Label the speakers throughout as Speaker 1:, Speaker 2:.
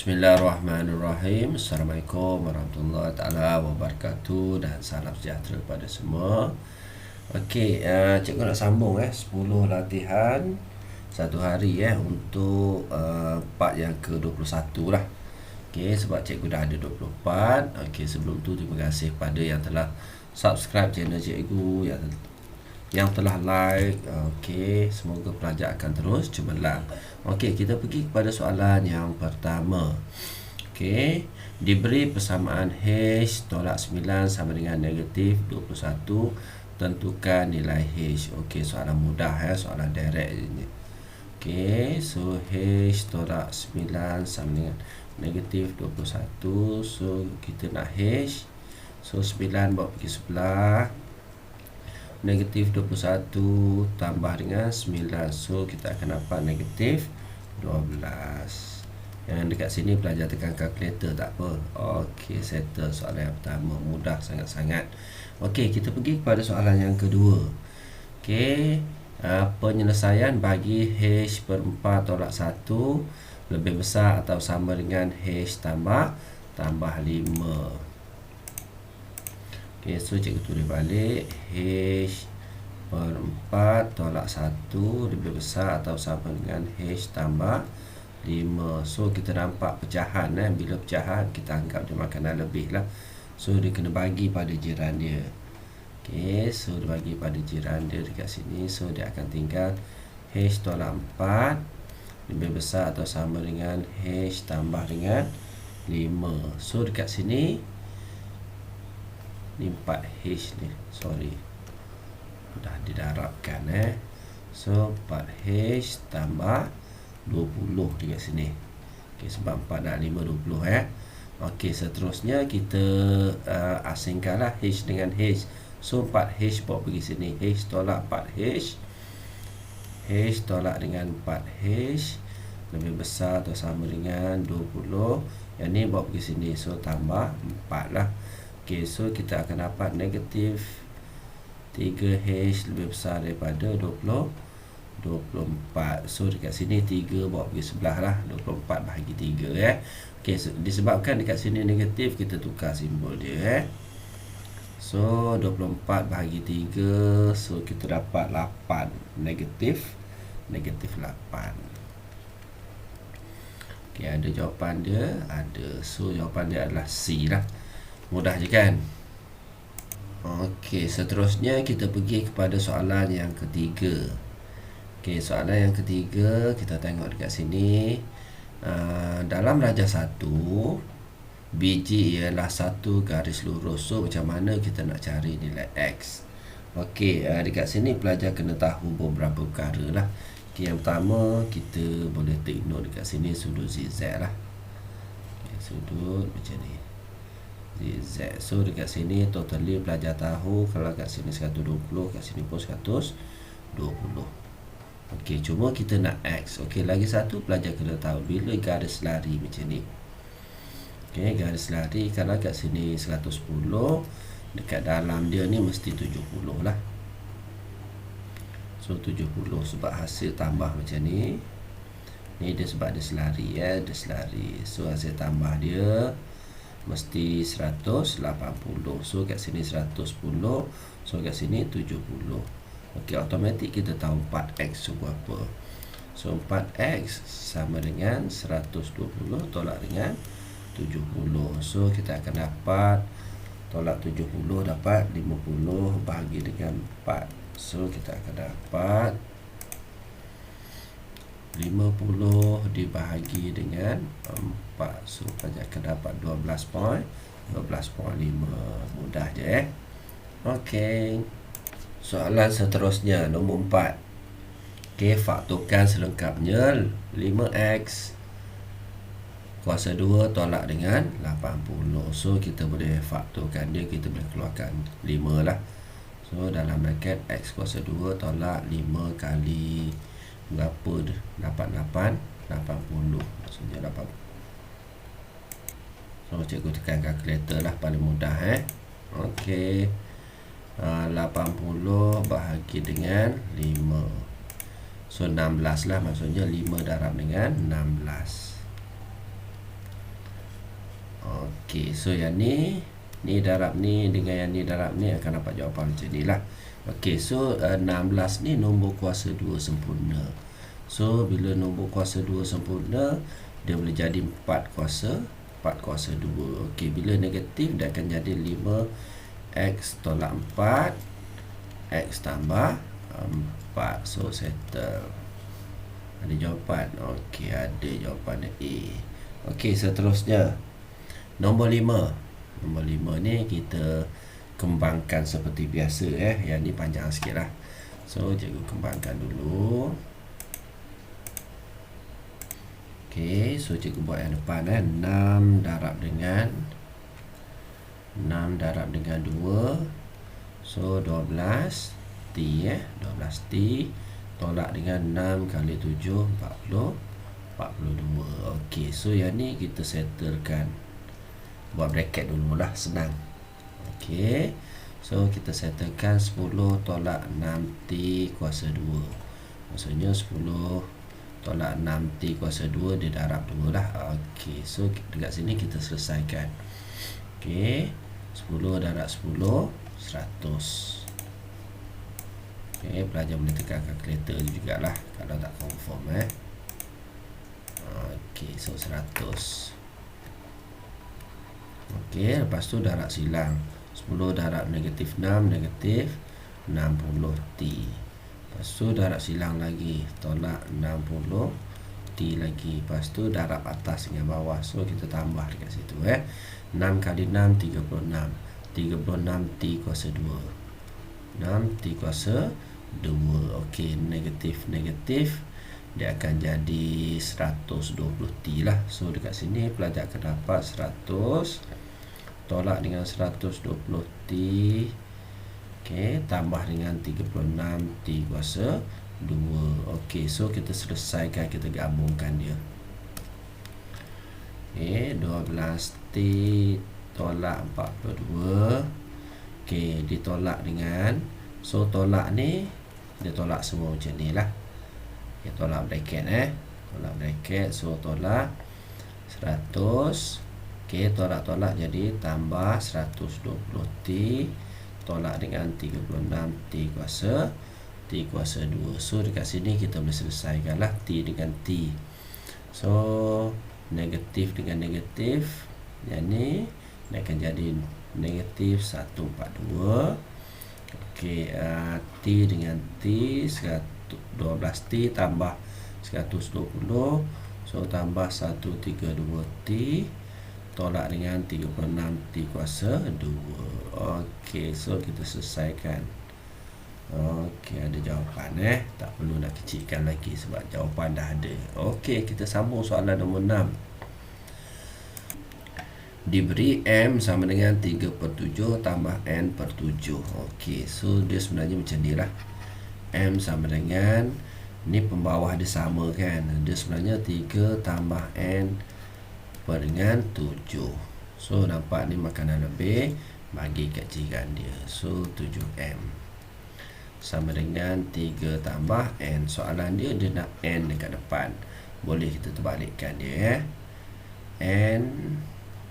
Speaker 1: Bismillahirrahmanirrahim. Assalamualaikum warahmatullahi taala wabarakatuh dan salam sejahtera kepada semua. Okey, cikgu nak sambung 10 latihan satu hari untuk part yang ke-21 lah. Okey, sebab cikgu dah ada 24. Okey, sebelum tu terima kasih kepada yang telah subscribe channel cikgu, yang telah like. Okey, semoga pelajar akan terus cemerlang. Okey, kita pergi kepada soalan yang pertama. Okey, diberi persamaan H tolak 9 sama dengan negatif 21. Tentukan nilai H. Okey, soalan mudah soalan direct ini. Okey, so H tolak 9 sama dengan negatif 21. So kita nak H. So 9 bawa pergi sebelah. Negatif 21 tambah dengan 9. So kita akan dapat negatif 12. Yang dekat sini pelajar tekan kalkulator tak apa. Okey, settle soalan yang pertama. Mudah sangat-sangat. Okey, kita pergi kepada soalan yang kedua. Okey, penyelesaian bagi H per 4 tolak 1 lebih besar atau sama dengan H tambah 5. Okay, so cikgu tulis balik. H per 4 tolak 1 lebih besar atau sama dengan H tambah 5. So kita nampak pecahan. Bila pecahan kita anggap dia makanan lebih lah. So dia kena bagi pada jiran dia. Okay, so dia bagi pada jiran dia dekat sini. So dia akan tinggal H tolak 4 lebih besar atau sama dengan H tambah dengan 5. So dekat sini ni 4H ni, sorry, dah didarabkan So 4H tambah 20 dekat sini. Okay, sebab 4 dan 5 20 Okey, seterusnya kita asingkanlah H dengan H. So 4H bawa pergi sini. H tolak 4H. H tolak dengan 4H lebih besar atau sama dengan 20. Yang ni bawa pergi sini. So tambah 4 lah. Okay, so kita akan dapat negatif 3H lebih besar daripada 24. So dekat sini 3 bawa pergi sebelah lah. 24 bahagi 3 Okay, so, disebabkan dekat sini negatif, kita tukar simbol dia So 24 bahagi 3. So kita dapat 8. Negatif 8. Okay, ada jawapan dia? Ada. So jawapan dia adalah C lah. Mudah je kan? Okey, seterusnya kita pergi kepada soalan yang ketiga. Okey, soalan yang ketiga kita tengok dekat sini. Dalam darjah 1, biji ialah satu garis lurus. So macam mana kita nak cari nilai X? Okey, dekat sini pelajar kena tahu beberapa perkara lah. Okay, yang pertama kita boleh take note dekat sini sudut ZZ lah. Okay, sudut macam ni Z. So dekat sini totally pelajar tahu kalau kat sini 120, kat sini pun 120. Okey, cuma kita nak X. Okey, lagi satu pelajar kena tahu bila garis lari macam ni. Okey, garis lari kalau kat sini 110, dekat dalam dia ni mesti 70 lah. So 70 sebab hasil tambah macam ni. Ni dia sebab dia selari dia selari. So hasil tambah dia mesti 180. So kat sini 110. So kat sini 70. Okey, automatik kita tahu 4X tu apa. So 4X sama dengan 120 tolak dengan 70. So kita akan dapat tolak 70 dapat 50 bahagi dengan 4. So kita akan dapat 50 dibahagi dengan 4. So pelajar akan dapat 12.5. Mudah je Okey, soalan seterusnya nombor 4. Okey, faktorkan selengkapnya 5X kuasa 2 tolak dengan 80. So kita boleh faktorkan dia, kita boleh keluarkan 5 lah. So dalam bracket X kuasa 2 tolak 5 kali berapa dia? 88 80. Maksudnya 80. So cikgu tekan kalkulator lah, paling mudah Okey, 80 bahagi dengan 5. So 16 lah, maksudnya 5 darab dengan 16. Okey, so yang ni darab ni dengan yang ni darab ni akan dapat jawapan macam ni lah. Okey, so 16 ni nombor kuasa 2 sempurna. So bila nombor kuasa 2 sempurna, dia boleh jadi 4 kuasa 2. Okey, bila negatif dia akan jadi 5x tolak 4 x tambah 4. So settle. Ada jawapan. Okey, ada jawapan A. Okey, seterusnya nombor 5. Nombor 5 ni kita kembangkan seperti biasa. Yang ni panjang sikit lah. So cikgu kembangkan dulu. Okey, so cikgu buat yang depan. 6 darab dengan 2. So 12 T 12T tolak dengan 6 kali 7 42. Okey, so yang ni kita settlekan. Buat bracket dulu lah, senang. Okey, so kita settlekan 10 tolak 6T kuasa 2. Maksudnya 10 tolak 6T kuasa 2 dia darab 2 lah. Okey, so dekat sini kita selesaikan. Okey, 10 darab 10 100. Okey, pelajar boleh tekan kalkulator jugalah kalau tak confirm. Okey, so 100. Okey, lepas tu darab silang. 10 darab negatif 6 negatif 60T. Lepas tu darab silang lagi, tolak 60T lagi. Lepas tu darab atas dengan bawah. So kita tambah dekat situ. 6 kali 6 36. 36T kuasa 2. 6T kuasa 2. Okey, negatif dia akan jadi 120T lah. So dekat sini pelajar akan dapat 100 tolak dengan 120T. Okey, tambah dengan 36T kuasa 2. Okey, so kita selesaikan, kita gabungkan dia. Okey, 12T tolak 42. Okey, ditolak dengan, so tolak ni dia tolak semua macam ni lah. Okay, tolak bracket tolak bracket. So tolak 100. Okey, tolak jadi tambah 120T tolak dengan 36T kuasa 2. So dekat sini kita boleh selesaikan lah, T dengan T. So negatif dengan negatif, yang ni dia akan jadi negatif 142. Okey, T dengan T 12T tambah 120. So tambah 132T tolak dengan 36T kuasa 2. Okey, so kita selesaikan. Okey, ada jawapan. Tak perlu nak kecilkan lagi sebab jawapan dah ada. Okey, kita sambung soalan nombor 6. Diberi M sama dengan 3/7 tambah N/7. Okey, so dia sebenarnya macam ni lah. M sama dengan, ni pembawah dia sama kan, dia sebenarnya 3 tambah N per dengan 7. So nampak ni makanan lebih, bagi kat jiran dia. So 7M sama dengan 3 tambah N. Soalan dia nak N dekat depan. Boleh kita terbalikkan dia. N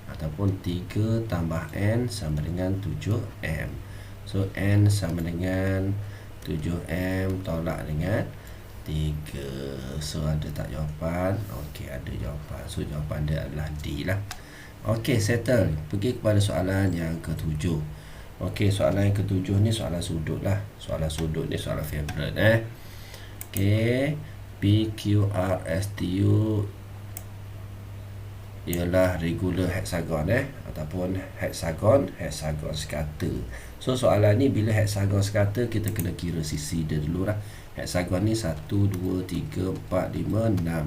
Speaker 1: ataupun 3 tambah N sama dengan 7M. So N sama dengan 7M tolak dengan 3. So ada tak jawapan? Okey, ada jawapan. So jawapan dia adalah D lah. Okey, settle. Pergi kepada soalan yang ke-7. Okey, soalan yang ke-7 ni soalan sudut lah. Soalan sudut ni soalan favorite. Okey, PQRSTU ialah regular hexagon ataupun hexagon sekata. So soalan ni bila hexagon sekata, kita kena kira sisi dia dulu lah. Hexagon ni 1 2 3 4 5 6.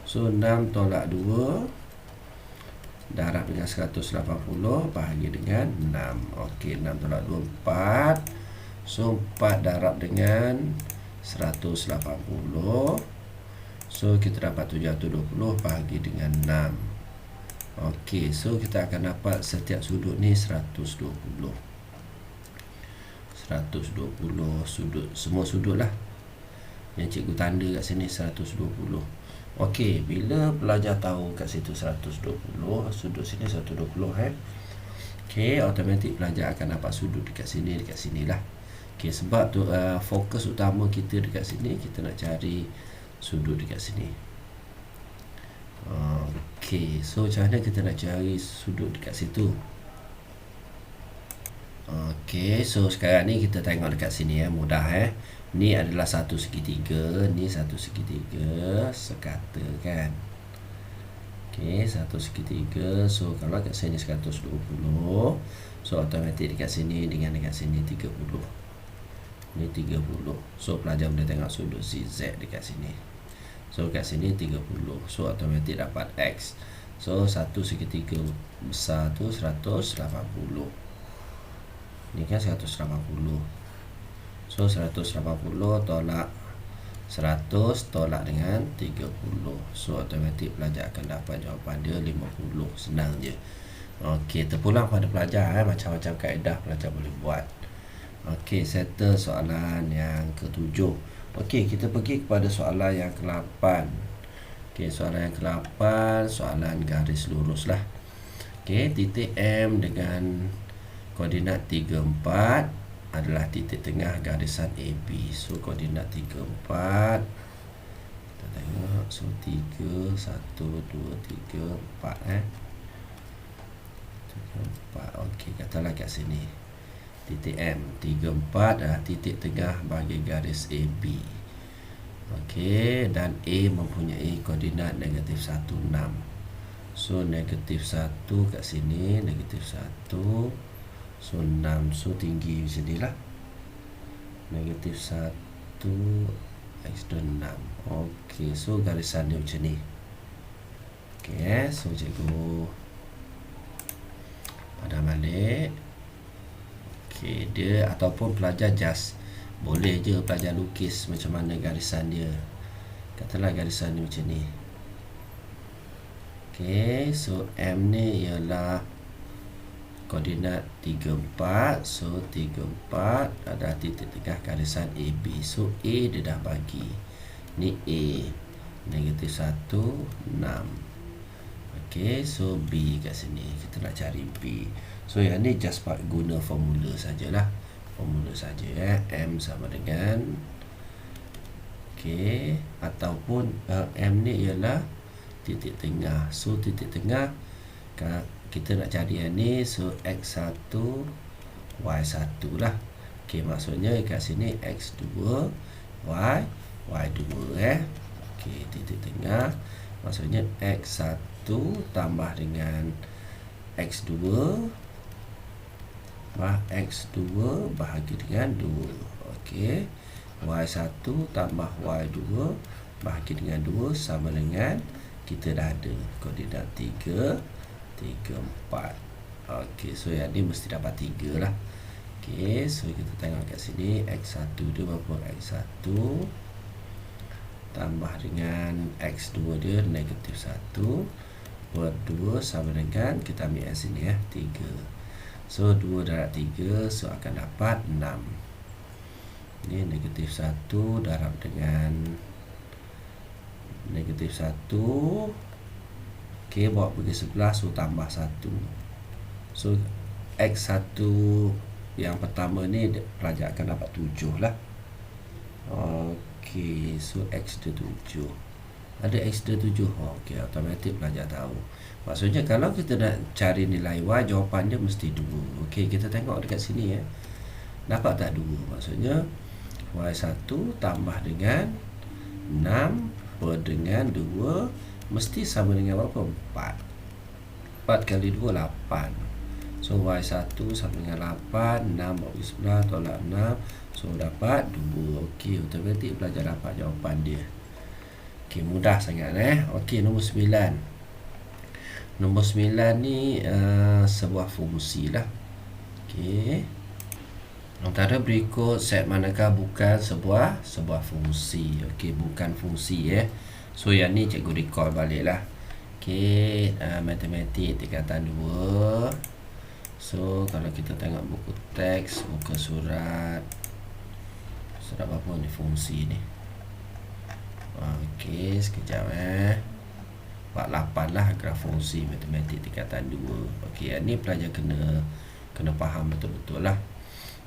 Speaker 1: So 6 tolak 2 darab dengan 180 bahagi dengan 6. Okey, 6 tolak 2 4. So 4 darab dengan 180. So kita dapat 720 bahagi dengan 6. Okey, so kita akan dapat setiap sudut ni 120 sudut, semua sudut lah yang cikgu tanda kat sini 120. Okey, bila pelajar tahu kat situ 120, sudut sini 120 Okey, automatik pelajar akan dapat sudut dekat sini lah. Okey, sebab tu fokus utama kita dekat sini, kita nak cari sudut dekat sini. Okey, so macam mana kita nak cari sudut dekat situ? Okey, so sekarang ni kita tengok dekat sini mudah Ni adalah satu segitiga, ni satu segitiga sekata kan. Okey, satu segitiga. So kalau kat sini 120, so automatik dekat sini dengan dekat sini 30. Ni 30. So pelajar boleh tengok sudut CZ dekat sini. So kat sini 30. So automatik dapat X. So satu segitiga besar tu 180. Ni kan 180. So 180 tolak 100 tolak dengan 30. So automatik pelajar akan dapat jawapan dia 50. Senang je. Okey, terpulang pada pelajar macam-macam kaedah pelajar boleh buat. Okey, settle soalan yang ke-7. Okey, kita pergi kepada soalan yang ke-8. Okey, soalan yang ke-8, soalan garis lurus lah. Okey, titik M dengan koordinat 3, 4 adalah titik tengah garisan AB. So koordinat 3, 4. Kita tengok. So 3, 1, 2, 3, 4 3, 4. Okey, katalah kat sini titik M 3, 4 adalah titik tengah bagi garis AB. Okey, dan A mempunyai koordinat negatif 1, 6. So negatif 1 kat sini, negatif 1. So 6. So tinggi macam ni lah. Negatif 1 X dan 6. Okey, so garisan dia macam ni. Okey, so cikgu padam balik. Okey, dia ataupun pelajar just boleh je pelajar lukis macam mana garisan dia. Katalah garisan dia macam ni. Okey, so M ni ialah koordinat 3, 4. So 3, 4 ada titik tengah garisan AB. So A dia dah bagi. Ni A. Negatif 1, 6. Okey, so B kat sini. Kita nak cari B. So yang ni just guna formula sajalah. Formula saja M sama dengan okey, ataupun M ni ialah titik tengah. So titik tengah kita nak cari yang ni. So X1 Y1 lah. Okey, maksudnya kat sini X2 Y2 Okey, titik tengah maksudnya X1 tambah dengan X2 X2 bahagi dengan 2. Okey, Y1 tambah Y2 bahagi dengan 2 sama dengan kita dah ada koordinat 3, 4. Okey, so yang ni mesti dapat 3 lah. Okey, so kita tengok kat sini X1 dia berapa? X1 tambah dengan X2 dia negatif 1 per 2 sama dengan kita ambil yang sini 3. So 2 darab 3, so akan dapat 6. Ni negatif 1 darab dengan negatif 1. Okey, bawa pergi sebelah, so tambah 1. So X1 yang pertama ni pelajar akan dapat 7 lah. Okey, so X dia 7. Ada X dia 7. Okey, automatik pelajar tahu. Maksudnya kalau kita nak cari nilai Y, jawapan dia mesti 2. Okey, kita tengok dekat sini Dapat tak 2? Maksudnya Y1 tambah dengan 6 per dengan 2 mesti sama dengan berapa? 4. 4 kali 2 8. So Y1 sama dengan 8. 6 bawa pergi sebelah tolak 6. So dapat 2. Okey, automatik pelajar dapat jawapan dia. Okey, mudah sangat Okey, nombor 9. Nombor 9 ni sebuah fungsi lah. Okey, antara berikut set manakah bukan sebuah fungsi. Okey, bukan fungsi So yang ni cikgu recall balik lah. Okey, matematik tingkatan 2. So kalau kita tengok buku teks, muka surat apa ni fungsi ni. Okey, sekejap Buat 8 lah graf fungsi matematik tingkatan 2. Okey, yang ni pelajar kena faham betul-betul lah.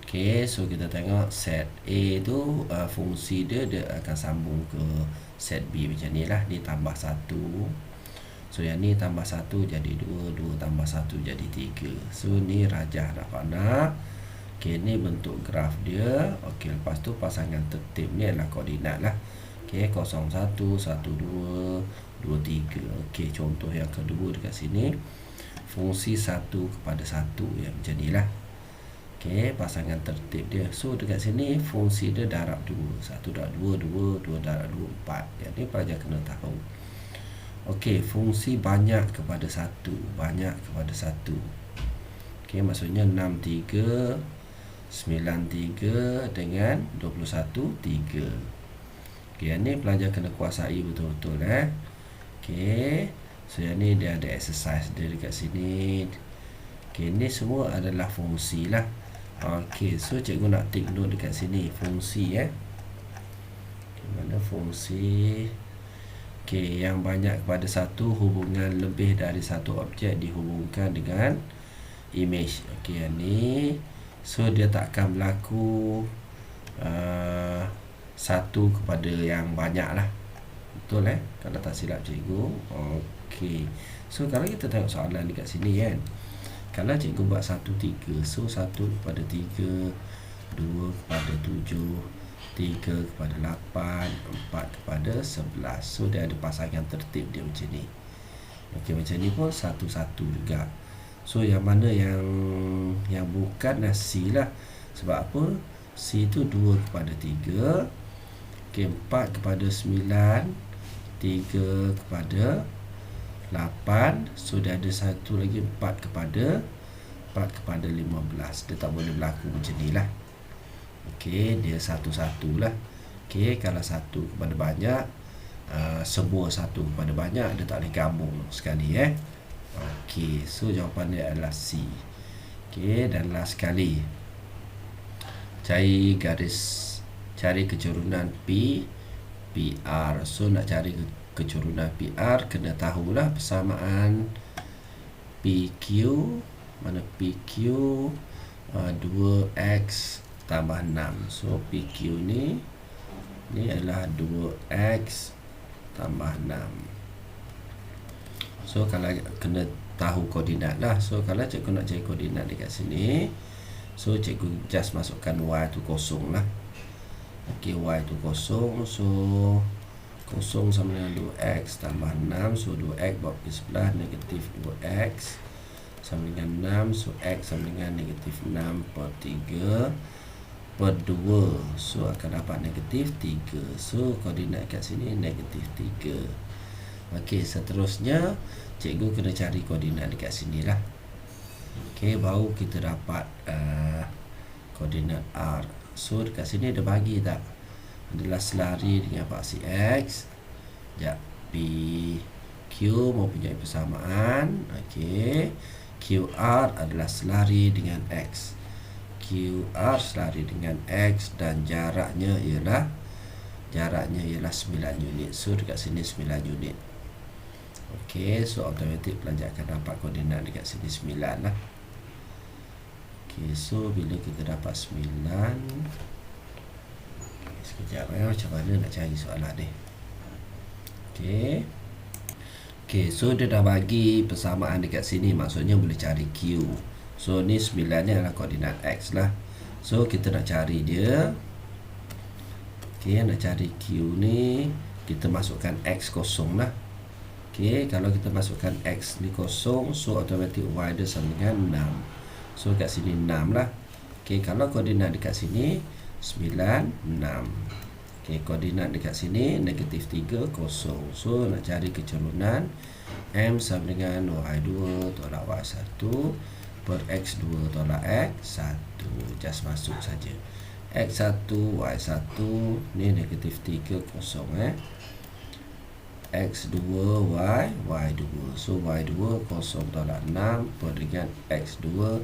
Speaker 1: Okey, so kita tengok set A tu fungsi dia akan sambung ke set B macam ni lah. Ni tambah 1. So yang ni tambah 1 jadi 2, 2 tambah 1 jadi 3. So ni rajah dah panah. Okey, ni bentuk graf dia. Okey, lepas tu pasangan tertib ni adalah koordinat lah. Okey, 01, 12, 23. Okey, contoh yang kedua dekat sini. Fungsi 1 kepada 1 yang macam ni lah. Okey, pasangan tertib dia. So dekat sini fungsi dia darab 2. 1 darab 2, 2, 2 darab 2, 4. Yang ni pelajar kena tahu. Okey, fungsi banyak kepada 1. Banyak kepada 1. Okey, maksudnya 63, 93 dengan 21, 3. Okey, yang ni pelajar kena kuasai betul-betul Okey, so yang ni dia ada exercise dia dekat sini. Okey, ni semua adalah fungsi lah. Okey, so cikgu nak take note dekat sini fungsi mana fungsi. Okey, yang banyak kepada 1, hubungan lebih dari satu objek dihubungkan dengan image. Okey, yang ni so dia takkan berlaku 1 kepada yang banyak lah. Betul kalau tak silap cikgu. Okey, so kalau kita tengok soalan dekat sini kalau cikgu buat 1, 3, so 1 kepada 3, 2 kepada 7, 3 kepada 8, 4 kepada 11. So dia ada pasangan tertib dia macam ni. Okey, macam ni pun 1, 1 juga. So yang mana yang bukan C lah. Sebab apa? C tu 2 kepada 3. Okey, 4 kepada 9, 3 kepada 8. So dia ada satu lagi 4 kepada 15. Dia tak boleh berlaku macam ni lah. Okey, dia satu-satu lah. Okey, kalau 1 kepada banyak, semua 1 kepada banyak, dia tak boleh gabung sekali Okey, so jawapan dia adalah C. Okey, dan last sekali, cari kecurunan P PR. So nak cari kecurunan PR, kena tahulah persamaan PQ. Mana PQ? 2x tambah 6. So PQ ni adalah 2x tambah 6. So kalau kena tahu koordinat lah. So kalau cikgu nak cari koordinat dekat sini, so cikgu just masukkan y tu kosong lah. Okey, y tu kosong. So kosong sama dengan 2x tambah 6. So 2x bawa ke sebelah, negatif 2x sama dengan 6. So x sama dengan negatif 6 per 3 per 2. So akan dapat negatif 3. So koordinat kat sini negatif 3. Okey, seterusnya cikgu kena cari koordinat dekat sini lah. Okey, baru kita dapat koordinat R. So dekat sini dia bagi tak? Adalah selari dengan paksi X. Sekejap, PQ mempunyai persamaan. Okey, QR adalah selari dengan X. QR selari dengan X dan jaraknya ialah 9 unit. So dekat sini 9 unit. Okey, so automatik pelajar akan dapat koordinat dekat sini 9 lah. Okey, so bila kita dapat 9, sekejap macam mana nak cari soalan ni. Okey, so dia dah bagi persamaan dekat sini, maksudnya boleh cari Q. So ni 9 ni adalah koordinat X lah. So kita nak cari dia. Okey, nak cari Q ni, kita masukkan X kosong lah. Okey, kalau kita masukkan X ni kosong, so automatik Y dia sama dengan 6. So kat sini 6 lah. Okey, kalau koordinat dekat sini 9, 6. Okey, koordinat dekat sini negatif 3, kosong. So nak cari kecurunan M sama dengan Y2 tolak Y1 per X2 tolak X1. Just masuk saja. X1, Y1 ni negatif 3, kosong X2, Y2. So Y2 kosong tolak 6 per dengan X2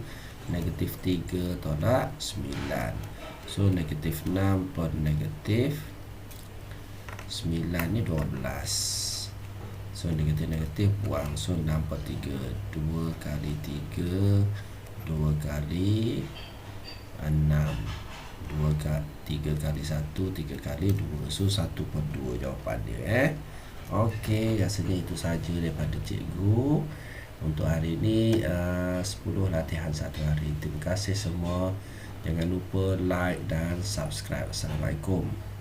Speaker 1: negatif 3 tolak 9. So negatif 6 per negatif 9 ni 12. So negatif buang. So 6 per 3. 2 kali 3, 2 kali 6, 3 kali 1, 3 kali 2. So 1 per 2 jawapan dia. Okey, rasanya itu saja daripada cikgu untuk hari ini. 10 latihan satu hari. Terima kasih semua. Jangan lupa like dan subscribe. Assalamualaikum.